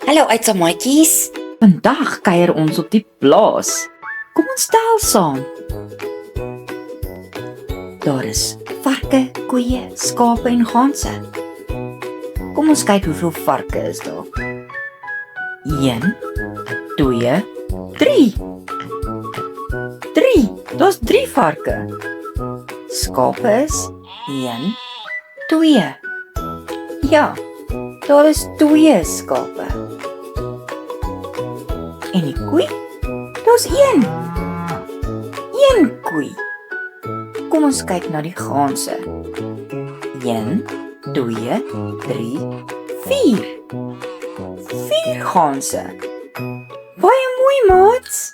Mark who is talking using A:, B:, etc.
A: Hallo uitsamaaitjies.
B: Vandag kuier ons op die plaas. Kom ons tel saam. Daar is varke, koeie, skape en ganse. Kom ons kyk hoeveel varke is daar. 1, 2, 3. 3. Daar's 3 varke. Skape is 1, 2. Ja, daar is 2 skape. En die koei? Daar's 1. 1 koei. Kom ons kyk na die ganse. 1, 2, 3, 4. 4 ganse. Baie mooi, maats.